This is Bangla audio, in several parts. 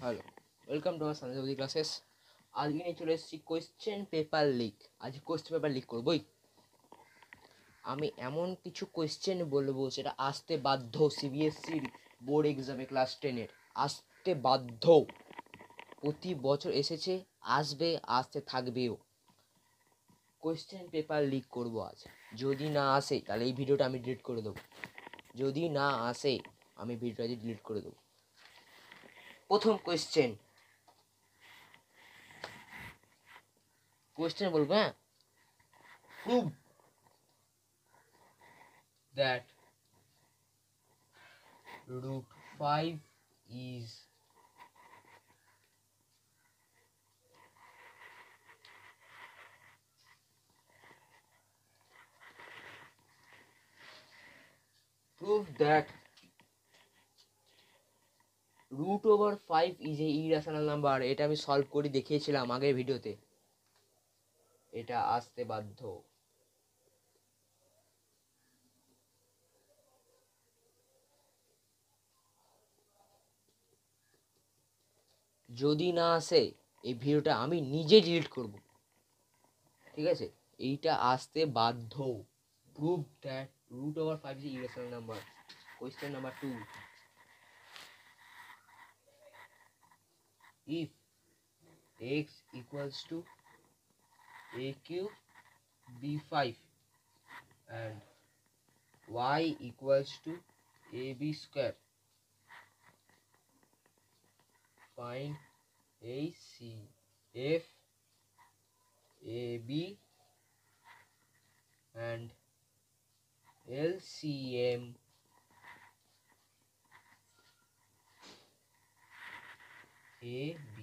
হ্যালো, ওয়েলকাম টু আমার সঞ্জয় ক্লাসেস। আজকে নিয়ে চলে এসেছি কোয়েশ্চেন পেপার লিক। আজ কোয়েশ্চেন পেপার লিক করবই। আমি এমন কিছু কোয়েশ্চেন বলবো সেটা আসতে বাধ্য। সিবিএসসির বোর্ড এক্সামে ক্লাস 10-এর আসতে বাধ্য। প্রতি বছর এসেছে, আসবে, আসতে থাকবেও। কোয়েশ্চেন পেপার লিক করবো আজ। যদি না আসে তাহলে এই ভিডিওটা আমি ডিলিট করে দেবো। যদি না আসে আমি ভিডিওটা ডিলিট করে দেবো। প্রথম কোয়েশ্চেন বলবো, হ্যাঁ। Prove that root 5 is prove that root over 5 is a irrational number. এটা আমি সলভ করে দেখিয়েছিলাম আগের ভিডিওতে। এটা আসতে বাধ্য। যদি না আসে এই ভিডিওটা আমি নিজে ডিলিট করব, ঠিক আছে? এইটা আসতে বাধ্য। Prove that root over 5 is irrational number. Question number 2, if x equals to a cube b5 and y equals to ab square, find AC, F, AB and LCM AB।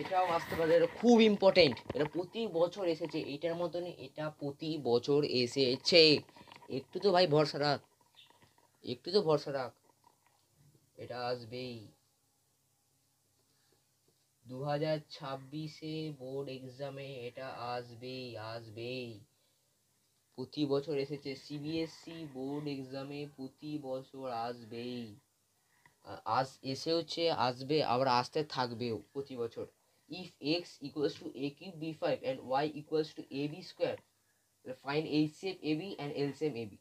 এটাও আসতে পারে, এটা খুব ইম্পর্টেন্ট। এটা প্রতি বছর এসেছে, এইটার মতনই এটা প্রতি বছর এসেছে। একটু তো ভাই ভরসা রাখ, একটু তো ভরসা রাখ, এটা আসবেই। 2026-এ বোর্ড এক্সামে এটা আসবেই। প্রতি বছর এসেছে, সিবিএসসি বোর্ড এক্সামে প্রতি বছর আসবেই। এসেওছে, আসবে, আবার আসতে থাকবেও প্রতি বছর। If x equals to a cube b five and y equals to a b square, find HCF a b and LCM a b.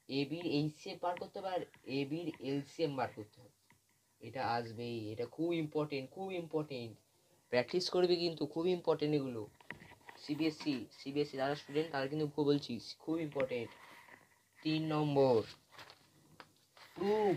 A বির এইচসিএফ বার করতে হবে আর এ বির এলসিএম বার করতে হবে। এটা আসবেই, এটা খুব ইম্পর্টেন্ট। প্র্যাকটিস করবি কিন্তু, খুব ইম্পর্টেন্ট এগুলো। সিবিএসসি যারা স্টুডেন্ট তারা কিন্তু বলছি খুব ইম্পর্টেন্ট। 3 নম্বর, প্রুভ